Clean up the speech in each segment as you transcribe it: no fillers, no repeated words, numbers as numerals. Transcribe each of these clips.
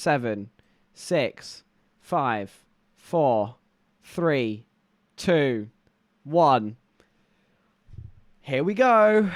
7, 6, 5, 4, 3, 2, 1. Here we go.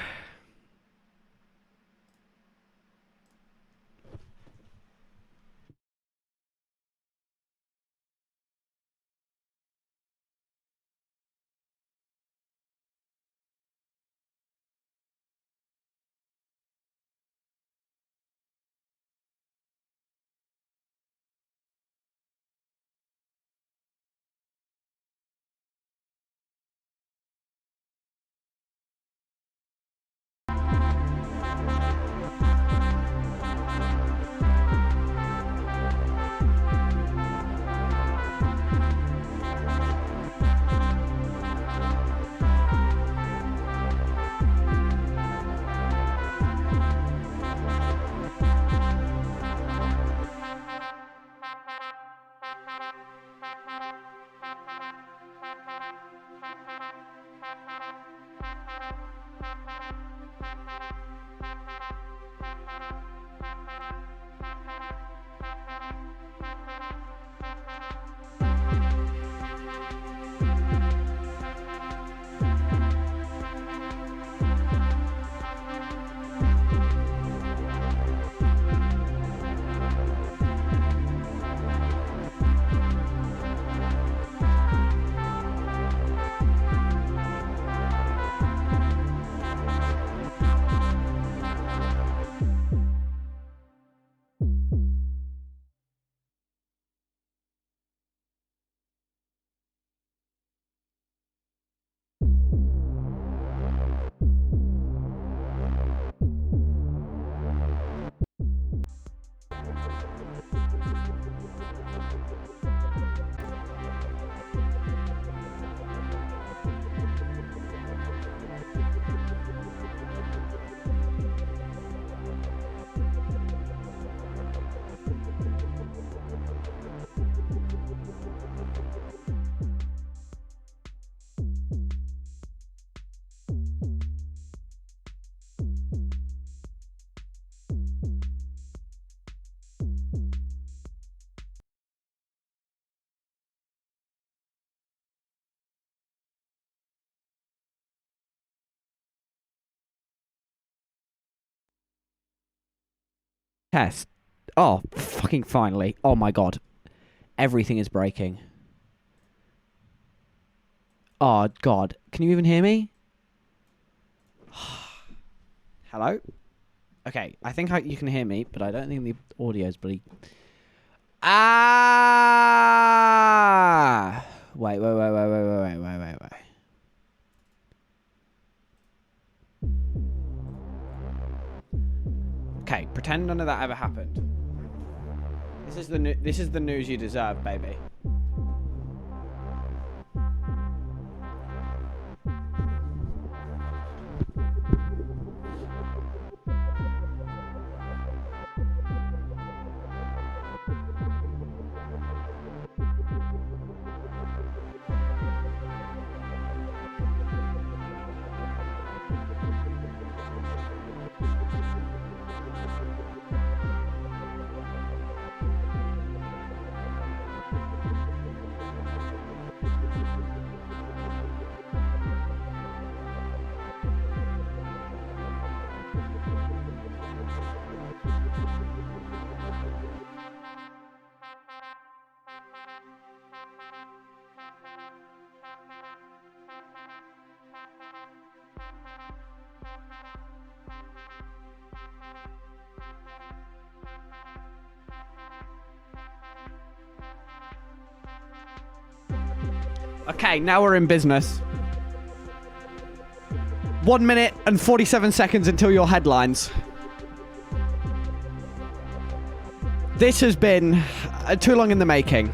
Test. Oh, fucking finally. Oh my god. Everything is breaking. Oh god. Can you even hear me? Hello? Okay, I think you can hear me, but I don't think the audio is bloody... Ah! Wait. Okay, pretend none of that ever happened. This is the news you deserve, baby. Okay, now we're in business. 1 minute and 47 seconds until your headlines. This has been too long in the making.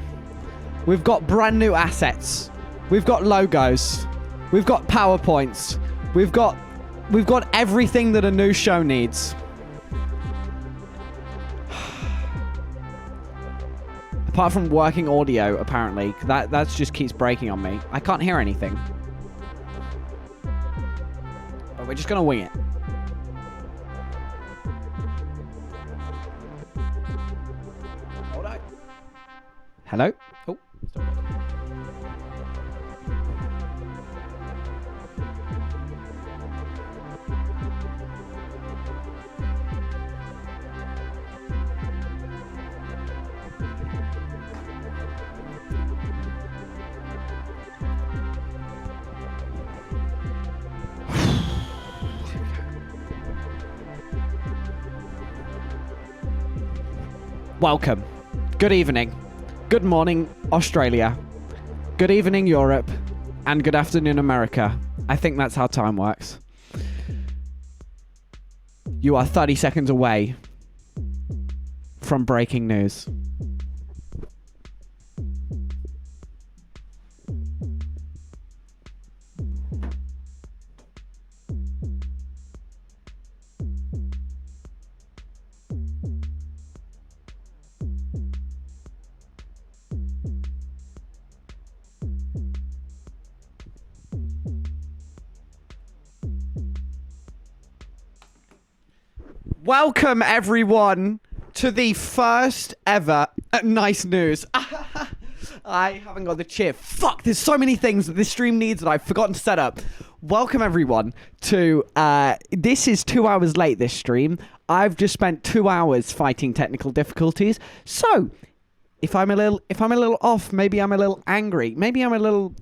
We've got brand new assets. We've got logos. We've got PowerPoints. We've got everything that a new show needs. Apart from working audio, apparently. That just keeps breaking on me. I can't hear anything. But we're just gonna wing it. Hello? Oh, stop it. Welcome. Good evening. Good morning, Australia. Good evening, Europe. And good afternoon, America. I think that's how time works. You are 30 seconds away from breaking news. Welcome, everyone, to the first ever nice news. I haven't got the cheer. Fuck, there's so many things that this stream needs that I've forgotten to set up. Welcome, everyone, to... this is 2 hours late, this stream. I've just spent 2 hours fighting technical difficulties. So, if I'm a little off, maybe I'm a little angry, maybe I'm a little...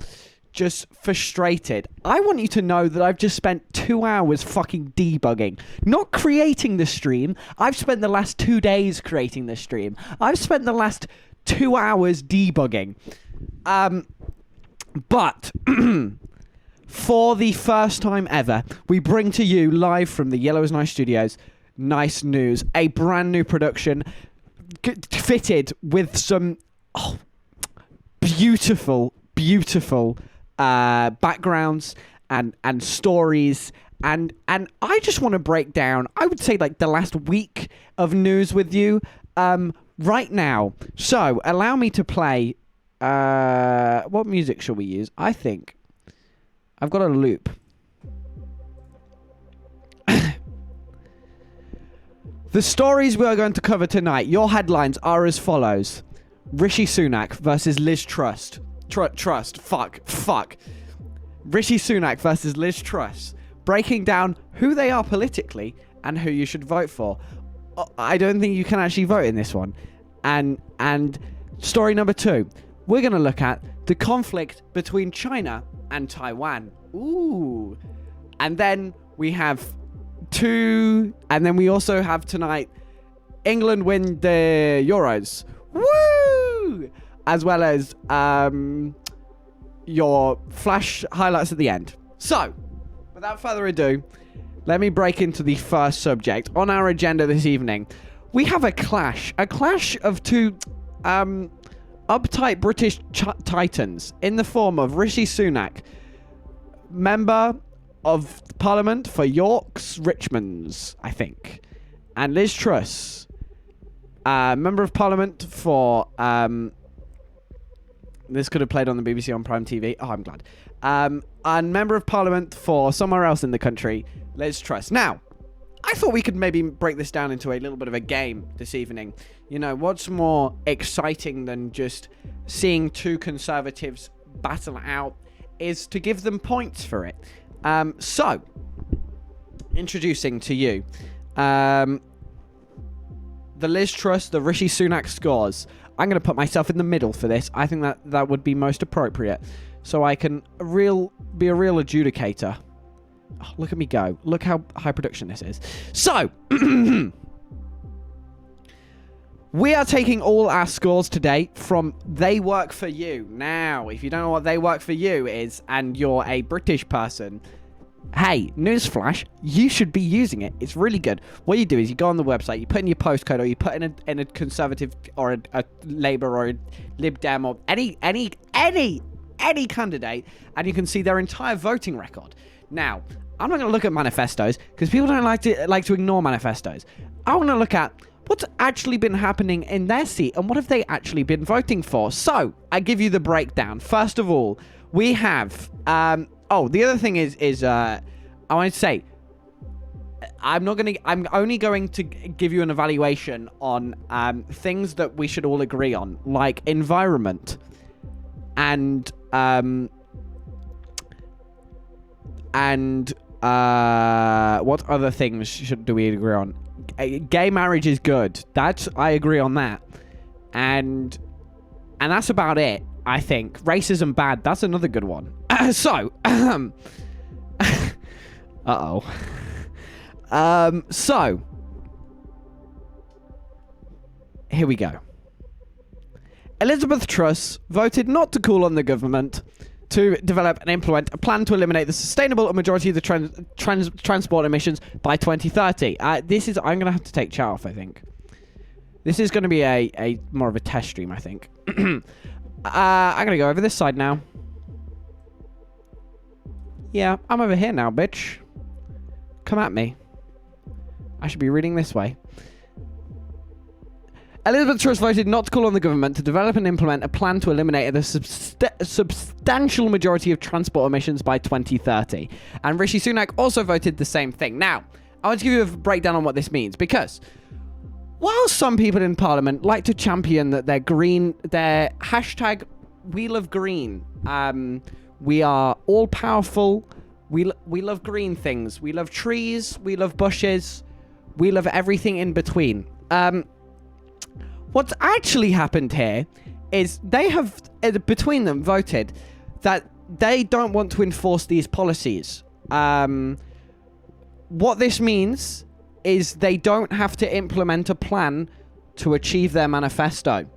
just frustrated. I want you to know that I've just spent 2 hours fucking debugging. Not creating the stream. I've spent the last 2 days creating the stream. I've spent the last 2 hours debugging. But for the first time ever, we bring to you live from the Yellowisnices studios, Nice News, a brand new production fitted with some beautiful backgrounds and stories, and I just want to break down, I would say, like the last week of news with you right now. So allow me to play what music shall we use? I think I've got a loop. The stories we are going to cover tonight, your headlines are as follows: Rishi Sunak versus Liz Truss. Fuck. Rishi Sunak versus Liz Truss, breaking down who they are politically and who you should vote for. I don't think you can actually vote in this one. And story number 2, we're going to look at the conflict between China and Taiwan. Ooh. And then we have we also have tonight England win the Euros. Woo! As well as your flash highlights at the end. So, without further ado, let me break into the first subject. On our agenda this evening, we have a clash of two uptight British titans in the form of Rishi Sunak, Member of Parliament for York's Richmonds, I think, and Liz Truss, Member of Parliament for... this could have played on the BBC on Prime TV. Oh, I'm glad. And Member of Parliament for somewhere else in the country, Liz Truss. Now, I thought we could maybe break this down into a little bit of a game this evening. You know, what's more exciting than just seeing two Conservatives battle out is to give them points for it. So, introducing to you, the Liz Truss, the Rishi Sunak scores. I'm going to put myself in the middle for this. I think that would be most appropriate. So I can be a real adjudicator. Oh, look at me go. Look how high production this is. So, we are taking all our scores today from They Work For You. Now, if you don't know what They Work For You is, and you're a British person, hey, newsflash, you should be using it. It's really good. What you do is you go on the website, you put in your postcode, or you put in a Conservative or a Labour or a Lib Dem or any candidate, and you can see their entire voting record. Now, I'm not going to look at manifestos because people don't like to ignore manifestos. I want to look at what's actually been happening in their seat and what have they actually been voting for. So I give you the breakdown. First of all, we have the other thing is I wanted to say, I'm only going to give you an evaluation on things that we should all agree on, like environment and what other things do we agree on? Gay marriage is good. I agree on that. And that's about it, I think. Racism bad. That's another good one. So, uh-oh. So, here we go. Elizabeth Truss voted not to call on the government to develop and implement a plan to eliminate the sustainable majority of the transport emissions by 2030. I'm going to have to take chat off, I think. This is going to be a more of a test stream, I think. I'm going to go over this side now. Yeah, I'm over here now, bitch. Come at me. I should be reading this way. Elizabeth Truss voted not to call on the government to develop and implement a plan to eliminate the substantial majority of transport emissions by 2030. And Rishi Sunak also voted the same thing. Now, I want to give you a breakdown on what this means, because while some people in Parliament like to champion that they're green, their hashtag we love green, we are all powerful, we love green things, we love trees, we love bushes, we love everything in between. What's actually happened here is they have, between them, voted that they don't want to enforce these policies. What this means is they don't have to implement a plan to achieve their manifesto.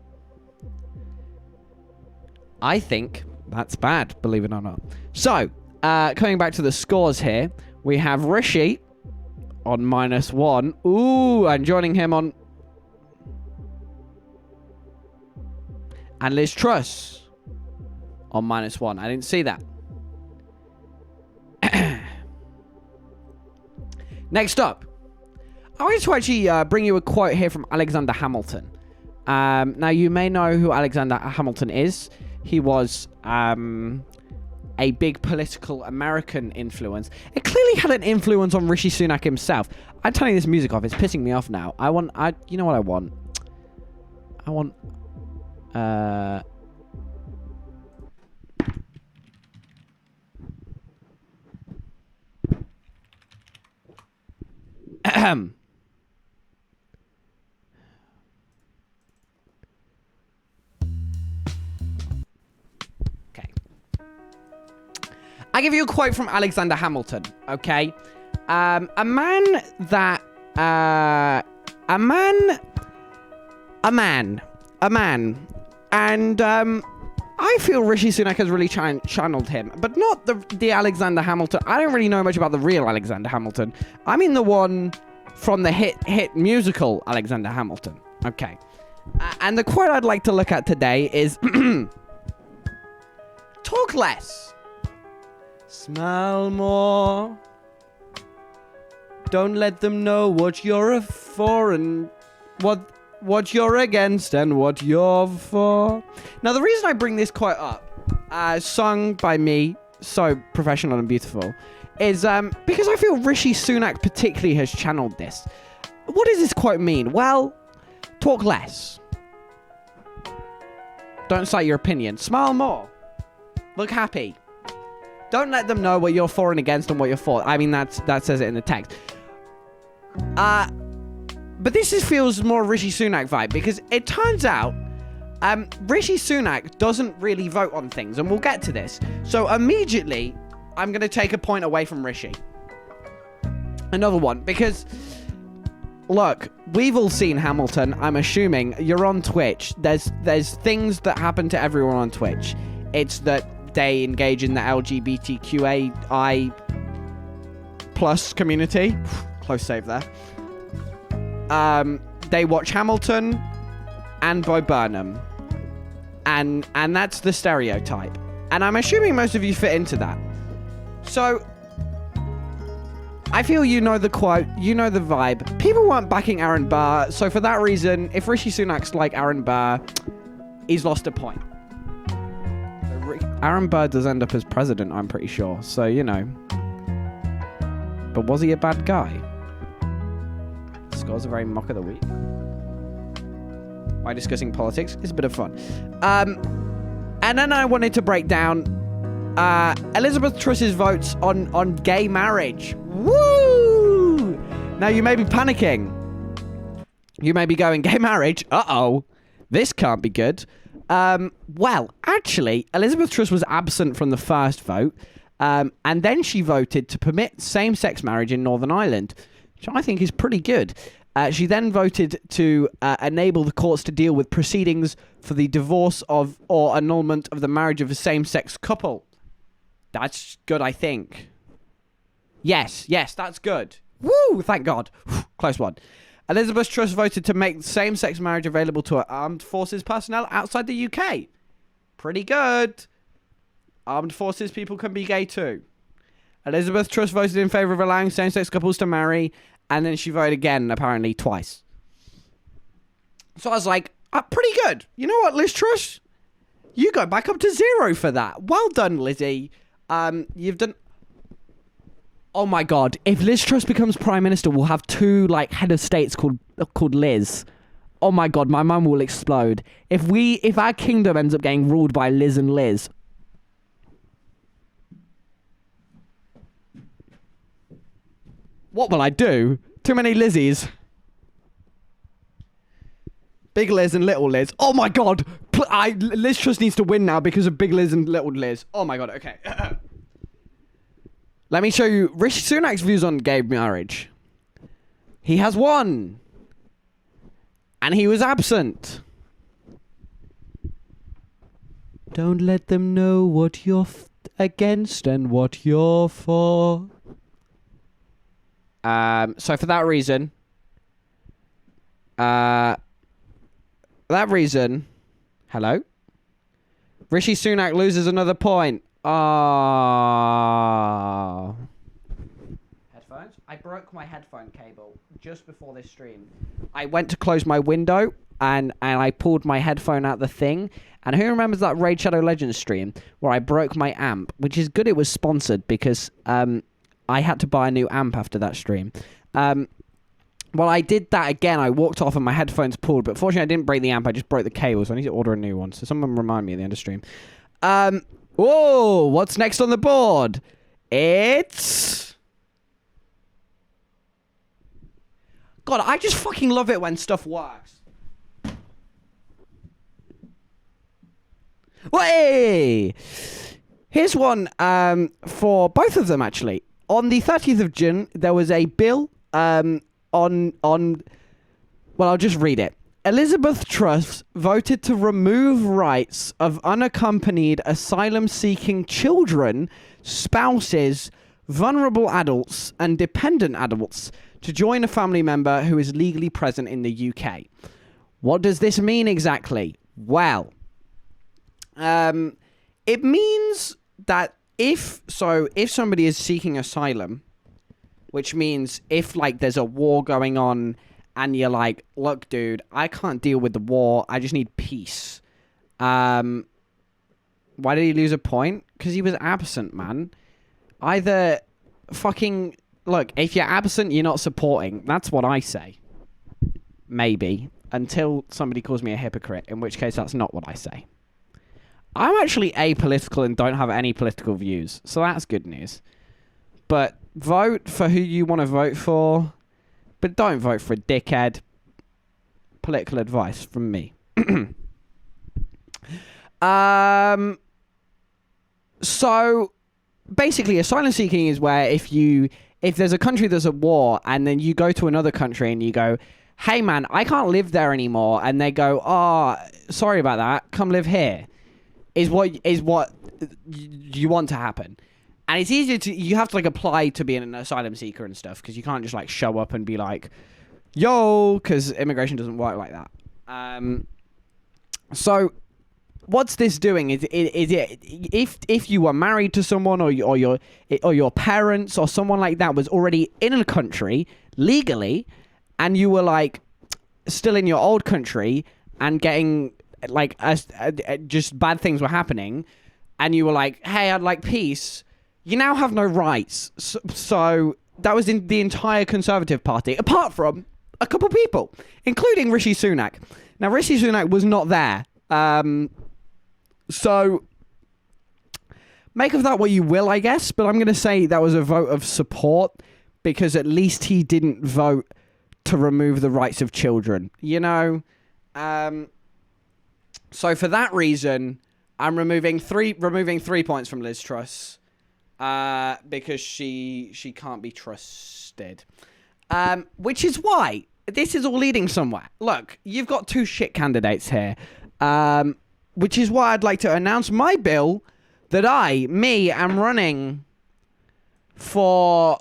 I think that's bad, believe it or not. So, coming back to the scores here, we have Rishi on -1. Ooh, and joining him on... And Liz Truss on -1. I didn't see that. Next up, I wanted to actually bring you a quote here from Alexander Hamilton. Now, you may know who Alexander Hamilton is. He was a big political American influence. It clearly had an influence on Rishi Sunak himself. I'm turning this music off. It's pissing me off now. You know what I want? I want... Okay. I give you a quote from Alexander Hamilton, okay? A man, and I feel Rishi Sunak has really channeled him, but not the Alexander Hamilton. I don't really know much about the real Alexander Hamilton. I mean the one from the hit musical Alexander Hamilton. Okay. And the quote I'd like to look at today is... Talk less. Smile more. Don't let them know what you're for and what you're against and what you're for. Now, the reason I bring this quote up, sung by me, so professional and beautiful, is because I feel Rishi Sunak particularly has channeled this. What does this quote mean? Well, talk less. Don't cite your opinion. Smile more. Look happy. Don't let them know what you're for and against and what you're for. I mean, that says it in the text. But this feels more Rishi Sunak vibe, because it turns out Rishi Sunak doesn't really vote on things, and we'll get to this. So immediately, I'm going to take a point away from Rishi. Another one, because, look, we've all seen Hamilton. I'm assuming you're on Twitch. There's things that happen to everyone on Twitch. It's that they engage in the LGBTQAI plus community. Close save there. They watch Hamilton and Bo Burnham, and that's the stereotype, and I'm assuming most of you fit into that. So I feel you know the quote, you know the vibe. People weren't backing Aaron Burr, so for that reason, if Rishi Sunak's like Aaron Burr, he's lost a point. Aaron Burr does end up as president, I'm pretty sure, so you know. But was he a bad guy? scores a very mock of the week. Why discussing politics? It's a bit of fun. And then I wanted to break down Elizabeth Truss's votes on gay marriage. Woo! Now you may be panicking. You may be going, gay marriage? Uh-oh. This can't be good. Well, actually, Elizabeth Truss was absent from the first vote. And then she voted to permit same-sex marriage in Northern Ireland, which I think is pretty good. She then voted to enable the courts to deal with proceedings for the divorce of or annulment of the marriage of a same-sex couple. That's good, I think. Yes, that's good. Woo, thank God. Close one. Elizabeth Truss voted to make same-sex marriage available to her armed forces personnel outside the UK. Pretty good. Armed forces people can be gay too. Elizabeth Truss voted in favour of allowing same-sex couples to marry, and then she voted again, apparently, twice. So I was like, pretty good. You know what, Liz Truss? You go back up to 0 for that. Well done, Lizzie. You've done... Oh my God. If Liz Truss becomes Prime Minister, we'll have 2, head of states called Liz. Oh my God, my mum will explode. If our kingdom ends up getting ruled by Liz and Liz... What will I do? Too many Lizzies. Big Liz and Little Liz. Oh my God. Liz Truss needs to win now because of Big Liz and Little Liz. Oh my God. Okay. Let me show you Rishi Sunak's views on gay marriage. He has won. And he was absent. Don't let them know what you're against and what you're for. So for that reason, hello? Rishi Sunak loses another point. Ah. Headphones? I broke my headphone cable just before this stream. I went to close my window and I pulled my headphone out the thing. And who remembers that Raid Shadow Legends stream where I broke my amp, which is good it was sponsored because, I had to buy a new amp after that stream. Well, I did that again. I walked off and my headphones pulled, but fortunately I didn't break the amp. I just broke the cable, so I need to order a new one. So someone remind me at the end of stream. Whoa, what's next on the board? It's... God, I just fucking love it when stuff works. Way! Here's one for both of them, actually. On the 30th of June, there was a bill well, I'll just read it. Elizabeth Truss voted to remove rights of unaccompanied asylum-seeking children, spouses, vulnerable adults, and dependent adults to join a family member who is legally present in the UK. What does this mean exactly? Well, it means that if somebody is seeking asylum, which means if there's a war going on and you're like, look, dude, I can't deal with the war. I just need peace. Why did he lose a point? Because he was absent, man. Either fucking... Look, if you're absent, you're not supporting. That's what I say. Maybe. Until somebody calls me a hypocrite, in which case that's not what I say. I'm actually apolitical and don't have any political views, so that's good news. But vote for who you want to vote for, but don't vote for a dickhead. Political advice from me. So, basically, asylum seeking is where if there's a country that's at war and then you go to another country and you go, hey man, I can't live there anymore, and they go, oh, sorry about that, come live here. Is what you want to happen. And it's easier you have to apply to be an asylum seeker and stuff, because you can't just show up and be like, yo, because immigration doesn't work like that. So what's this doing? Is it if you were married to someone or your parents or someone like that was already in a country legally, and you were still in your old country and getting just bad things were happening, and you were like, hey, I'd like peace, you now have no rights. So that was in the entire Conservative Party, apart from a couple people, including Rishi Sunak. Now, Rishi Sunak was not there. So, make of that what you will, I guess. But I'm going to say that was a vote of support because at least he didn't vote to remove the rights of children. You know? So, for that reason, I'm removing three points from Liz Truss because she can't be trusted. Which is why this is all leading somewhere. Look, you've got two shit candidates here. Which is why I'd like to announce my bill that am running for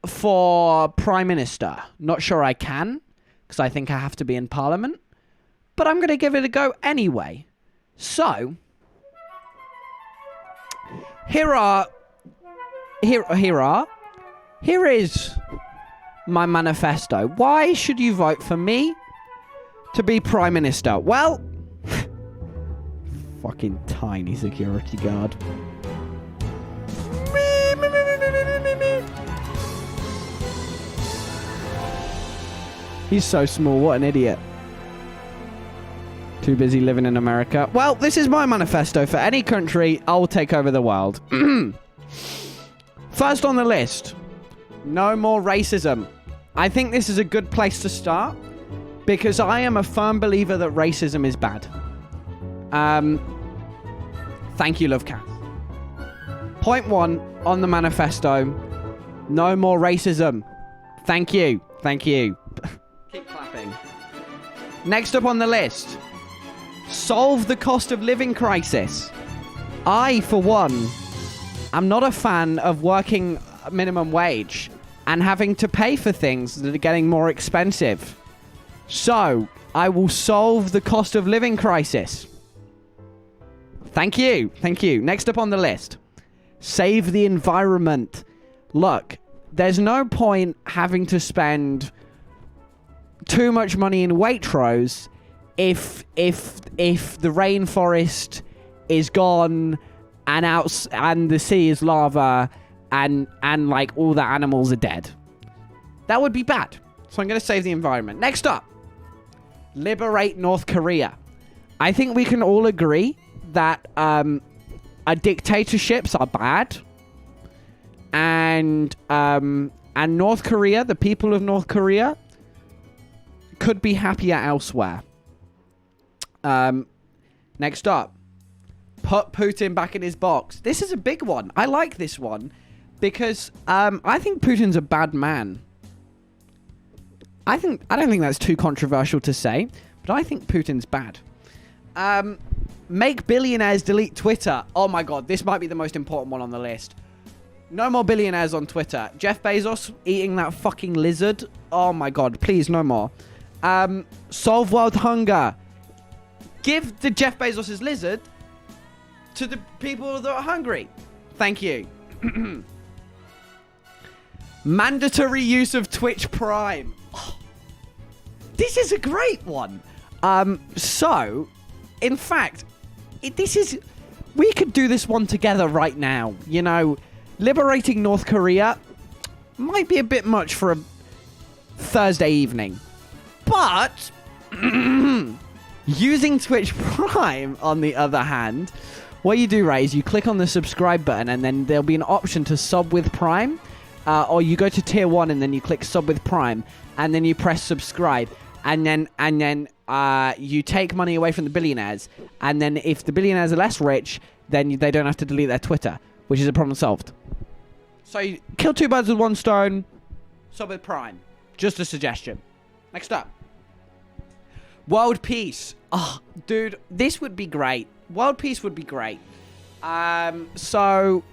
Prime Minister. Not sure I can, because I think I have to be in Parliament. But I'm going to give it a go anyway. So, here is my manifesto. Why should you vote for me to be Prime Minister? Well, fucking tiny security guard. He's so small, what an idiot. Too busy living in America. Well, this is my manifesto. For any country, I will take over the world. First on the list, no more racism. I think this is a good place to start because I am a firm believer that racism is bad. Thank you, Lovecast. Point 1 on the manifesto, no more racism. Thank you. Thank you. Keep clapping. Next up on the list, solve the cost of living crisis. I, for one, am not a fan of working minimum wage and having to pay for things that are getting more expensive. So, I will solve the cost of living crisis. Thank you. Thank you. Next up on the list, save the environment. Look, there's no point having to spend too much money in Waitrose if the rainforest is gone and the sea is lava and like all the animals are dead. That would be bad. So I'm going to save the environment. Next up, liberate North Korea. I think we can all agree that dictatorships are bad, and North Korea, the people of North Korea, could be happier elsewhere. Next up, put Putin back in his box. This is a big one. I like this one because I think Putin's a bad man. I don't think that's too controversial to say, but I think Putin's bad. Make billionaires delete Twitter. Oh my god, this might be the most important one on the list. No more billionaires on Twitter. Jeff Bezos eating that fucking lizard. Oh my god, please, no more. Solve world hunger. Give the Jeff Bezos' lizard to the people that are hungry. Thank you. Mandatory use of Twitch Prime. Oh, this is a great one. So, in fact, we could do this one together right now. You know, liberating North Korea might be a bit much for a Thursday evening. But using Twitch Prime, on the other hand, what you do, right, is you click on the subscribe button and then there'll be an option to sub with Prime. Or you go to tier 1 and then you click sub with Prime and then you press subscribe. And then you take money away from the billionaires. And then if the billionaires are less rich, then they don't have to delete their Twitter, which is a problem solved. So you kill two birds with one stone, sub with Prime. Just a suggestion. Next up. World peace. Oh, dude, this would be great. World peace would be great. So,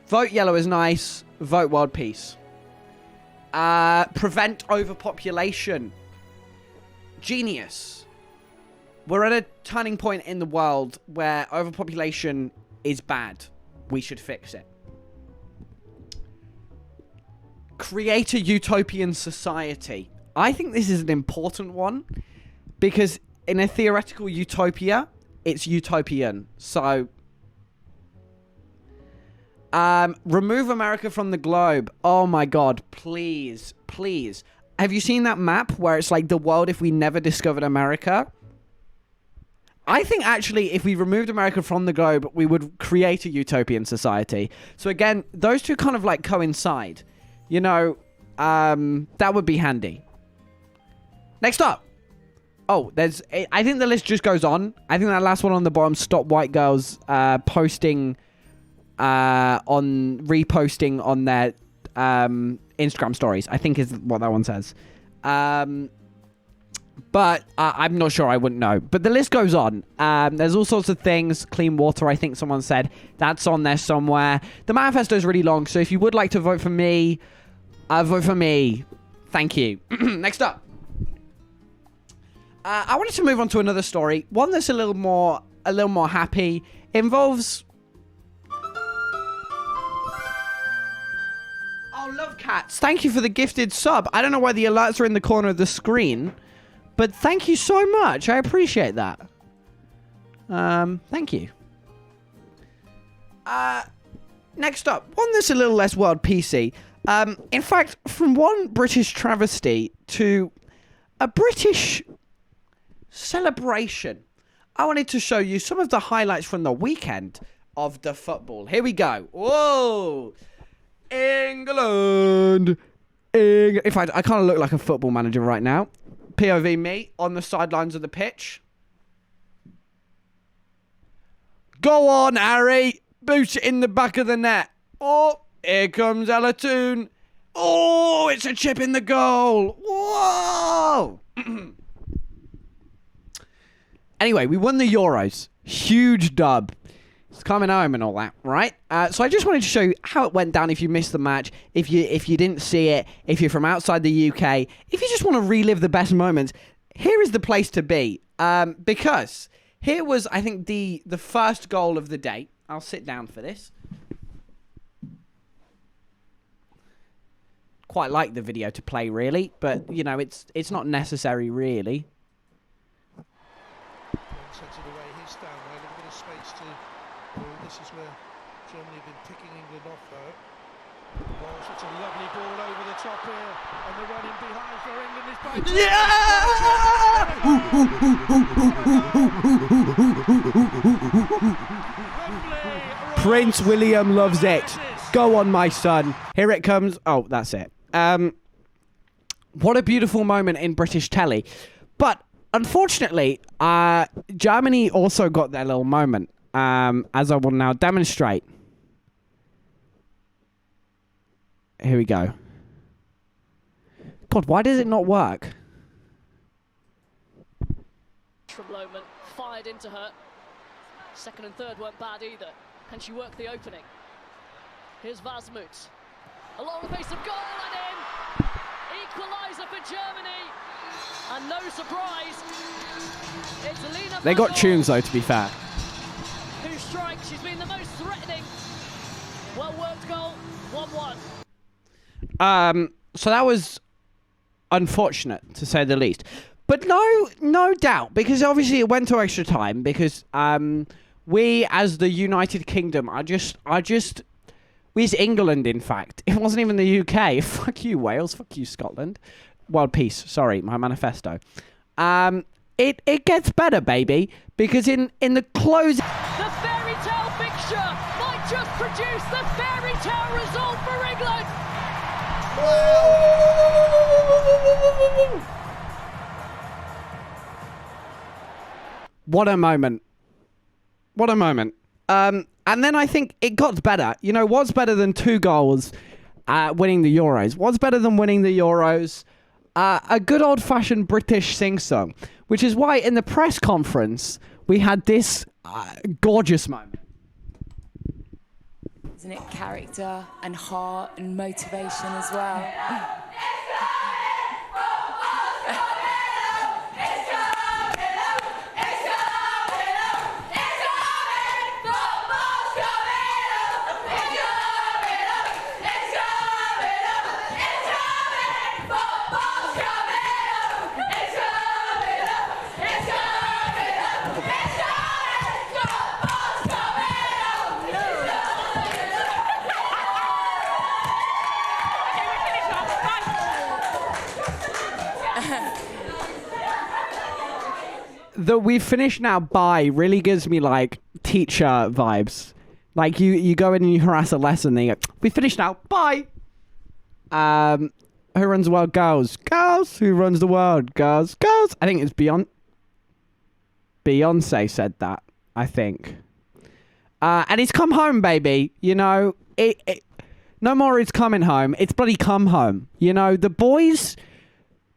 vote yellow is nice. Vote world peace. Prevent overpopulation. Genius. We're at a turning point in the world where overpopulation is bad. We should fix it. Create a utopian society. I think this is an important one because in a theoretical utopia, it's utopian. So, remove America from the globe. Oh my god, please, please. have you seen that map where it's like the world if we never discovered America? I think actually if we removed America from the globe, we would create a utopian society. So again, those two kind of like coincide. You know, that would be handy. Next up. Oh, I think the list just goes on. I think that last one on the bottom, stop white girls reposting on their Instagram stories, I think is what that one says. But I'm not sure. I wouldn't know. But the list goes on. There's all sorts of things. Clean water, I think someone said. That's on there somewhere. The manifesto is really long, so if you would like to vote for me, vote for me. Thank you. Next up. I wanted to move on to another story. One that's a little more happy. It involves... Oh, love cats. Thank you for the gifted sub. I don't know why the alerts are in the corner of the screen, but thank you so much. I appreciate that. Thank you. Next up, one that's a little less world PC. In fact, from one British travesty to a British celebration, I wanted to show you some of the highlights from the weekend of the football. Here we go. Whoa! England! In fact, I kind of look like a football manager right now. POV me on the sidelines of the pitch. Go on, Harry! Boot it in the back of the net. Oh, here comes Alatoon. Oh, it's a chip in the goal. Whoa! Anyway, we won the Euros. Huge dub. It's coming home and all that, right? So I just wanted to show you how it went down if you missed the match, if you didn't see it, if you're from outside the UK, if you just want to relive the best moments, here is the place to be. Because here was, I think, the first goal of the day. I'll sit down for this. Quite like the video to play, really, but, you know, it's not necessary, really. Sends it away, he's down there, a little bit of space to... Oh, this is where Germany have been picking England off, though. Well, such a lovely ball over the top here, and the running behind for England is by... Yeah! Prince William loves it. Go on, my son. Here it comes. Oh, that's it. What a beautiful moment in British telly. But... unfortunately, Germany also got their little moment, as I will now demonstrate. Here we go. God, why does it not work? From Lohman, fired into her. Second and third weren't bad either. Can she work the opening? Here's Vasmut. Along the face of goal and in! Equaliser for Germany! And no surprise, it's Alina. They got tunes though, to be fair. Who strikes? She's been the most threatening. Well worked goal, 1-1. So that was unfortunate, to say the least. But no doubt, because obviously it went to extra time, because we as the United Kingdom are just we as England, in fact. It wasn't even the UK. Fuck you, Wales. Fuck you, Scotland. World peace. Sorry, my manifesto. It gets better, baby, because in the close... The fairy tale fixture might just produce the fairy tale result for England. What a moment. What a moment. And then I think it got better. You know, what's better than 2 goals winning the Euros? What's better than winning the Euros? A good old-fashioned British sing-song, which is why in the press conference we had this gorgeous moment. Isn't it character and heart and motivation as well? the "we finished now, bye" really gives me like teacher vibes. Like you go in and you harass a lesson, and you go, "We finished now, bye." Who runs the world? Girls. Girls. Who runs the world? Girls. Girls. I think it's Beyonce said that, I think. And it's come home, baby. You know, no more it's coming home. It's bloody come home. You know, the boys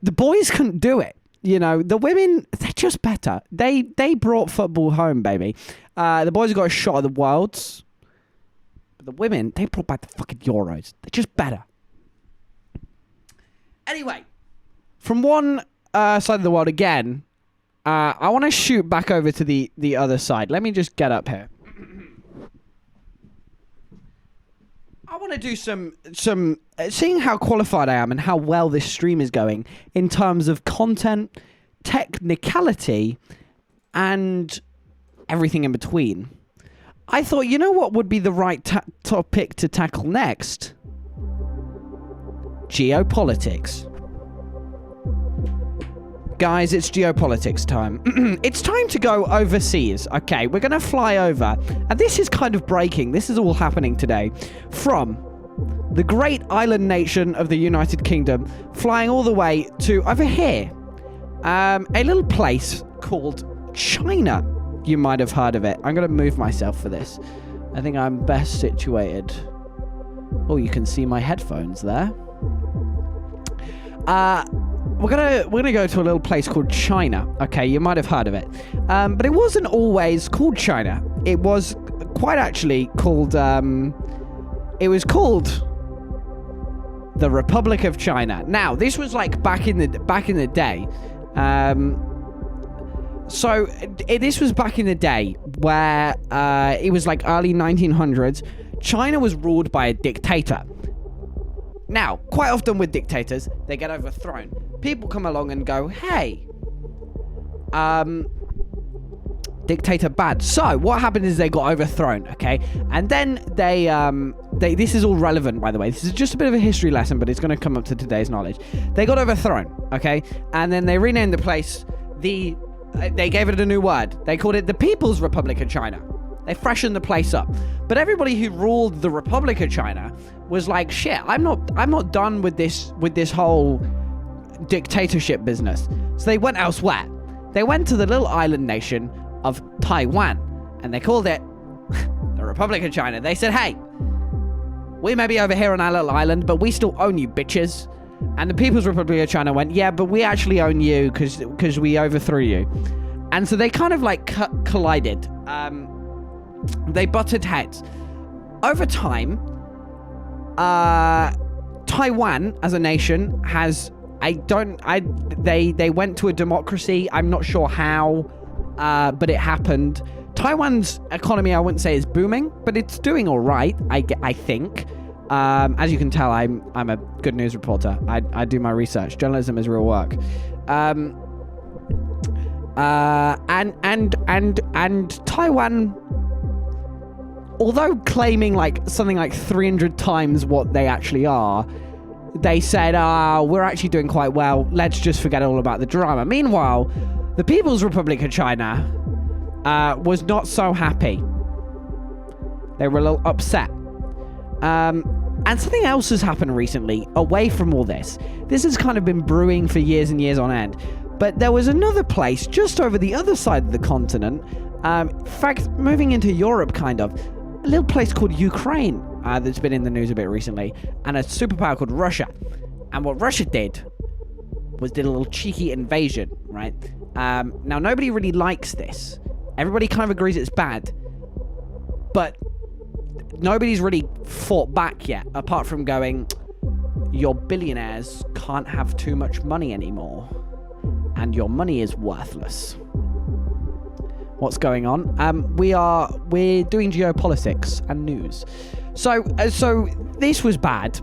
couldn't do it. You know, the women, they're just better. They brought football home, baby. The boys got a shot at the Worlds. But the women, they brought back the fucking Euros. They're just better. Anyway, from one side of the world again, I want to shoot back over to the other side. Let me just get up here. I want to do some seeing how qualified I am and how well this stream is going in terms of content, technicality, and everything in between. I thought, you know what would be the right topic to tackle next? Geopolitics. Guys, it's geopolitics time. It's time to go overseas. Okay, we're going to fly over. And this is kind of breaking. This is all happening today. From the great island nation of the United Kingdom, flying all the way to over here. A little place called China. You might have heard of it. I'm going to move myself for this. I think I'm best situated. Oh, you can see my headphones there. We're gonna go to a little place called China. Okay, you might have heard of it, but it wasn't always called China. It was quite actually called. It was called the Republic of China. Now, this was like back in the day. This was back in the day where it was like early 1900s. China was ruled by a dictator. Now, quite often with dictators, they get overthrown. People come along and go, hey, dictator bad. So, what happened is they got overthrown, okay? And then they this is all relevant, by the way. This is just a bit of a history lesson, but it's going to come up to today's knowledge. They got overthrown, okay? And then they renamed the place, they gave it a new word. They called it the People's Republic of China. They freshened the place up. But everybody who ruled the Republic of China was like, shit, I'm not done with this whole dictatorship business. So they went elsewhere. They went to the little island nation of Taiwan, and they called it the Republic of China. They said, hey, we may be over here on our little island, but we still own you, bitches. And the People's Republic of China went, yeah, but we actually own you because we overthrew you. And so they kind of like collided. They butted heads. Over time, Taiwan as a nation has, they went to a democracy. I'm not sure how, but it happened. Taiwan's economy, I wouldn't say is booming, but it's doing all right, I think. As you can tell, I'm a good news reporter. I do my research. Journalism is real work. And Taiwan, although claiming like something like 300 times what they actually are, they said, we're actually doing quite well. Let's just forget all about the drama. Meanwhile, the People's Republic of China was not so happy. They were a little upset. And something else has happened recently, away from all this. This has kind of been brewing for years and years on end. But there was another place just over the other side of the continent, in fact, moving into Europe, kind of, a little place called Ukraine that's been in the news a bit recently, and a superpower called Russia. And what Russia did was did a little cheeky invasion, right? Now, nobody really likes this. Everybody kind of agrees it's bad. But nobody's really fought back yet, apart from going, your billionaires can't have too much money anymore, and your money is worthless. What's going on? We're doing geopolitics and news. So this was bad,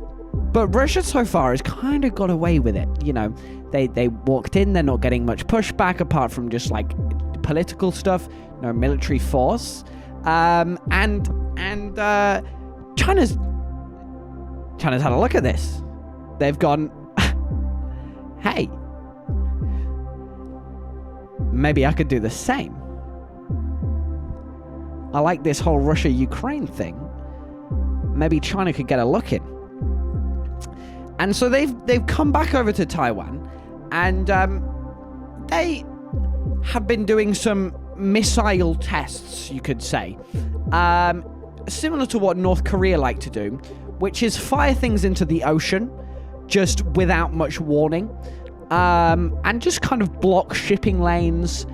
but Russia so far has kind of got away with it. You know, they walked in, they're not getting much pushback apart from just like political stuff, no military force. And China's had a look at this. They've gone, hey, maybe I could do the same. I like this whole Russia-Ukraine thing. Maybe China could get a look in. And so they've come back over to Taiwan, and they have been doing some missile tests, you could say. Similar to what North Korea like to do, which is fire things into the ocean just without much warning, and just kind of block shipping lanes.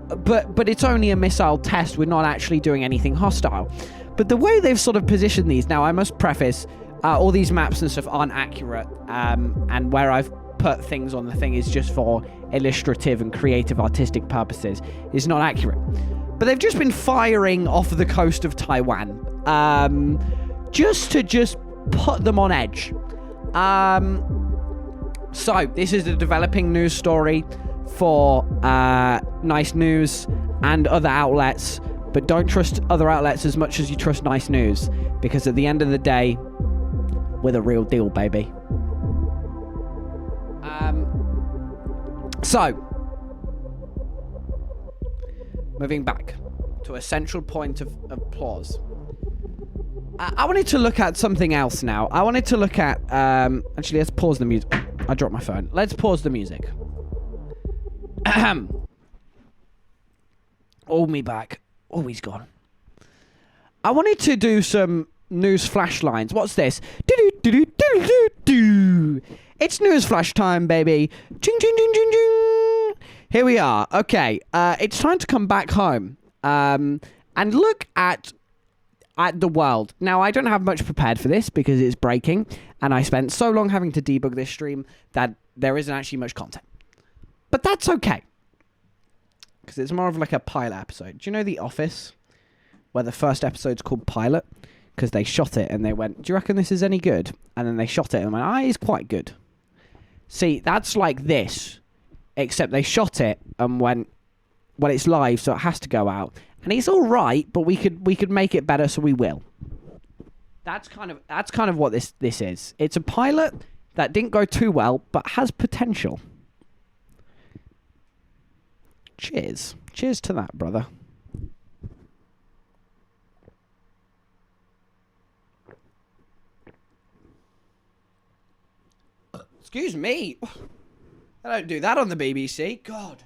But it's only a missile test. We're not actually doing anything hostile. But the way they've sort of positioned these, now I must preface, all these maps and stuff aren't accurate, and where I've put things on the thing is just for illustrative and creative artistic purposes. It's not accurate. But they've just been firing off the coast of Taiwan, just to put them on edge. So this is a developing news story for Nice News and other outlets, but don't trust other outlets as much as you trust Nice News, because at the end of the day, we're the real deal, baby. So, moving back to a central point of applause. I wanted to look at something else now. I wanted to look at... actually, let's pause the music. I dropped my phone. Let's pause the music. Oh, me back. Oh, he's gone. I wanted to do some news flash lines. What's this? It's news flash time, baby. Ching, ching, ching, ching, ching. Here we are. Okay, it's time to come back home and look at the world. Now, I don't have much prepared for this because it's breaking, and I spent so long having to debug this stream that there isn't actually much content. But that's okay, because it's more of like a pilot episode. Do you know The Office, where the first episode's called Pilot? Because they shot it and they went, do you reckon this is any good? And then they shot it and went, it's quite good. See, that's like this, except they shot it and went, well, it's live, so it has to go out. And it's all right, but we could make it better, so we will. That's kind of what this is. It's a pilot that didn't go too well, but has potential. Cheers. Cheers to that, brother. Excuse me. I don't do that on the BBC. God.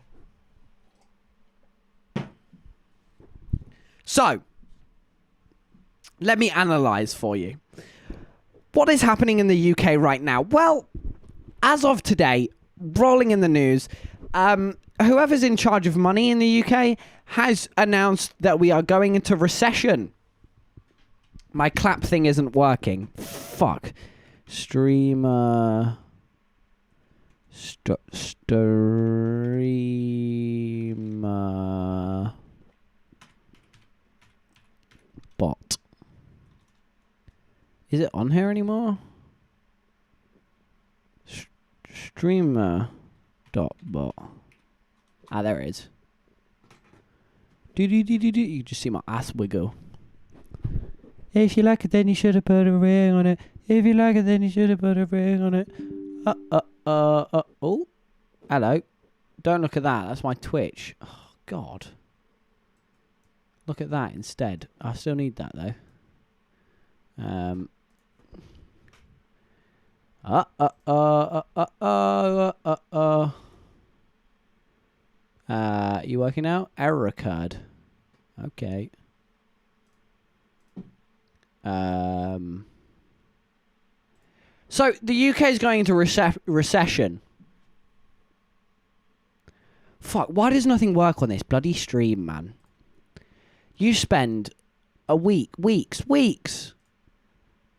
So, let me analyse for you. What is happening in the UK right now? Well, as of today, rolling in the news, whoever's in charge of money in the UK has announced that we are going into recession. My clap thing isn't working. Fuck. Streamer... Streamer... Bot. Is it on here anymore? Streamer dot bot. Ah, there it is. You can just see my ass wiggle. If you like it, then you should have put a ring on it. If you like it, then you should have put a ring on it. Oh. Hello. Don't look at that. That's my Twitch. Oh, God. Look at that instead. I still need that, though. You working out? Error card. Okay. So the UK is going into recession. Fuck, why does nothing work on this bloody stream, man? You spend a weeks.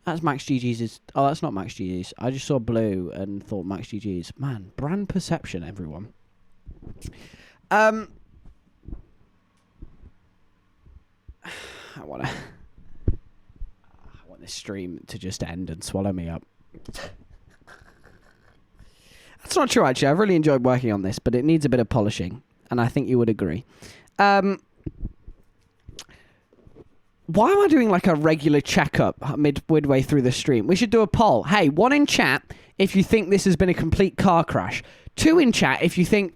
That's Max GG's. Oh, that's not Max GG's. I just saw blue and thought Max GG's. Man, brand perception, everyone. I want this stream to just end and swallow me up. That's not true, actually. I've really enjoyed working on this, but it needs a bit of polishing, and I think you would agree. Why am I doing like a regular checkup midway through the stream? We should do a poll. Hey, 1 in chat if you think this has been a complete car crash. 2 in chat if you think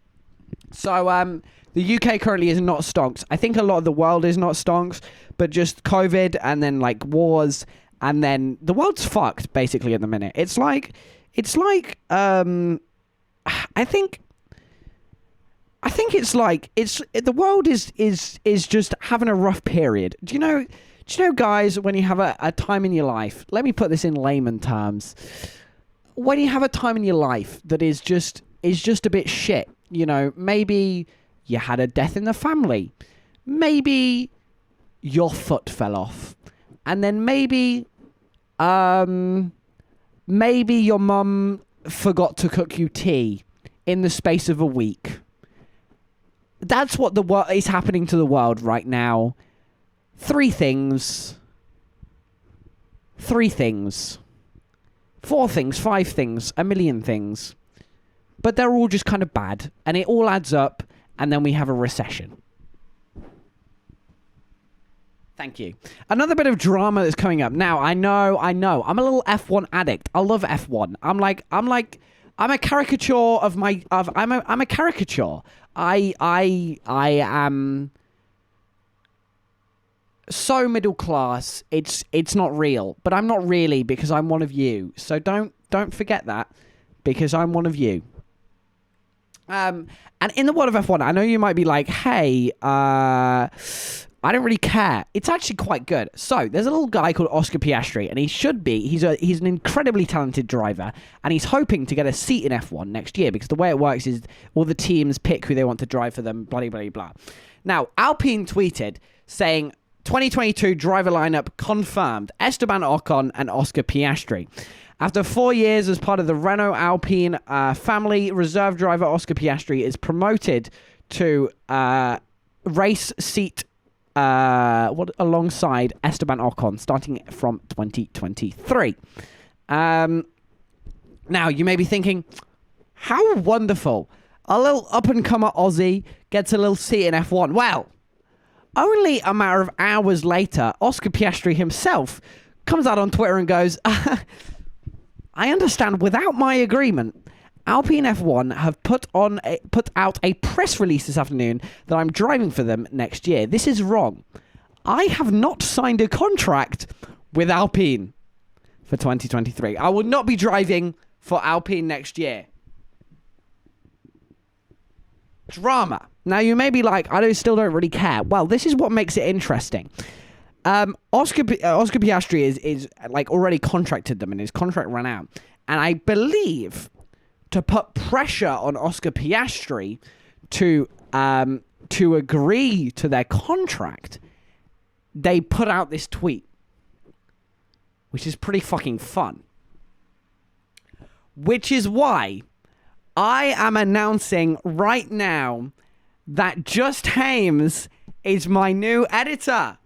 So the UK currently is not stonks. I think a lot of the world is not stonks, but just COVID and then like wars, and then the world's fucked basically at the minute. It's like I think it's like the world is just having a rough period. Do you know, guys, when you have a time in your life, let me put this in layman terms. When you have a time in your life that is just a bit shit, you know, maybe you had a death in the family, maybe your foot fell off, and then maybe your mum forgot to cook you tea in the space of a week. That's what is happening to the world right now. 3 things. 3 things. 4 things, 5 things, a million things. But they're all just kind of bad. And it all adds up. And then we have a recession. Thank you. Another bit of drama that's coming up. Now, I know. I'm a little F1 addict. I love F1. I'm a caricature of my... I'm a caricature. I am... so middle class, it's not real, but I'm not really, because I'm one of you. So don't forget that, because I'm one of you. And in the world of F1, I know you might be like, hey, I don't really care. It's actually quite good. So there's a little guy called Oscar Piastri, and he's an incredibly talented driver, and he's hoping to get a seat in F1 next year, because the way it works is all the teams pick who they want to drive for them, blah, blah, blah. Now, Alpine tweeted saying, 2022 driver lineup confirmed: Esteban Ocon and Oscar Piastri. After 4 years as part of the Renault Alpine family, reserve driver Oscar Piastri is promoted to race seat alongside Esteban Ocon, starting from 2023. Now, you may be thinking, how wonderful. A little up-and-comer Aussie gets a little seat in F1. Well, only a matter of hours later, Oscar Piastri himself comes out on Twitter and goes, I understand, without my agreement, Alpine F1 have put out a press release this afternoon that I'm driving for them next year. This is wrong. I have not signed a contract with Alpine for 2023. I will not be driving for Alpine next year. Drama. Now, you may be like, I still don't really care. Well, this is what makes it interesting. Oscar Piastri is like already contracted them, and his contract ran out. And I believe to put pressure on Oscar Piastri to agree to their contract, they put out this tweet, which is pretty fucking fun. Which is why I am announcing right now that Just Hames is my new editor.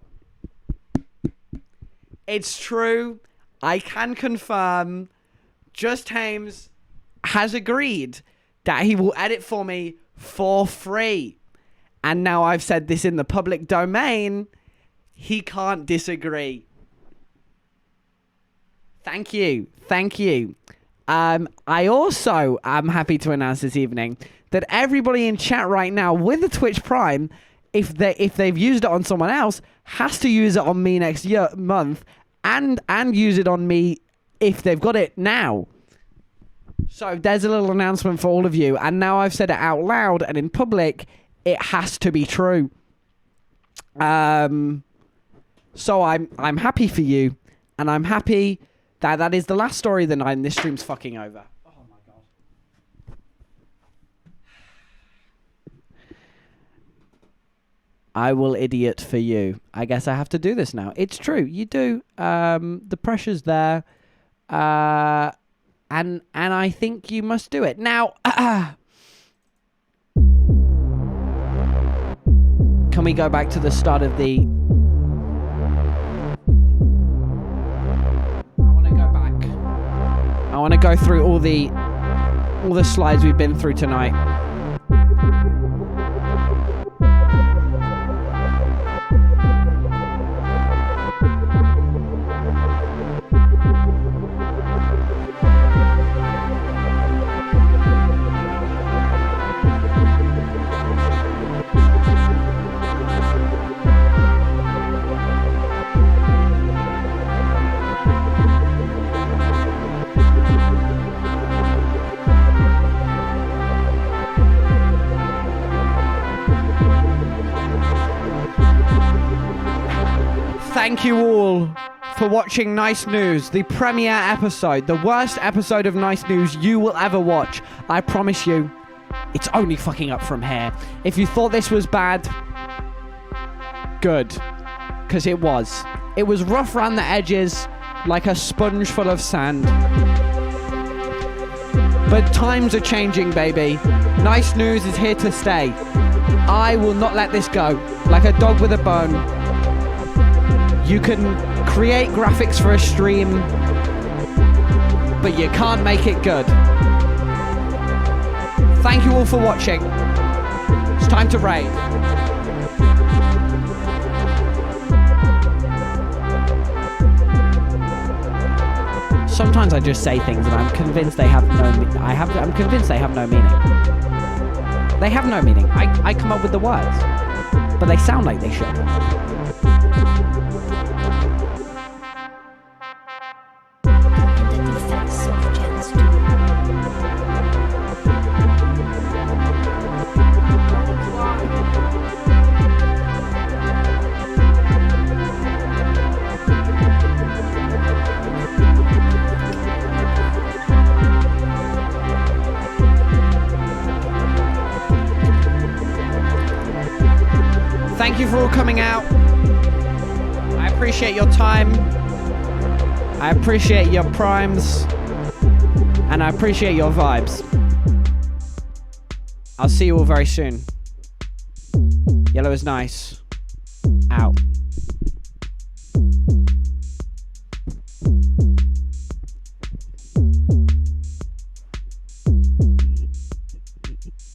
It's true. I can confirm Just Hames has agreed that he will edit for me for free. And now I've said this in the public domain, he can't disagree. Thank you. Thank you. I also am happy to announce this evening that everybody in chat right now with the Twitch Prime, if they've used it on someone else, has to use it on me next month, and use it on me if they've got it now. So there's a little announcement for all of you, and now I've said it out loud and in public, it has to be true. So I'm happy for you, and I'm happy that is the last story of the night, and this stream's fucking over. Oh my god. I will idiot for you. I guess I have to do this now. It's true, you do. The pressure's there. And I think you must do it. Now, can we go back to the start of the... I want to go through all the slides we've been through tonight. Thank you all for watching Nice News, the premiere episode, the worst episode of Nice News you will ever watch. I promise you, it's only fucking up from here. If you thought this was bad, good, because it was. It was rough around the edges, like a sponge full of sand. But times are changing, baby. Nice News is here to stay. I will not let this go. Like a dog with a bone. You can create graphics for a stream, but you can't make it good. Thank you all for watching. It's time to raid. Sometimes I just say things and I'm convinced they have no I'm convinced they have no meaning. They have no meaning. I come up with the words, but they sound like they should. Thank you for all coming out. I appreciate your time. I appreciate your primes. And I appreciate your vibes. I'll see you all very soon. Yellow is nice. Out.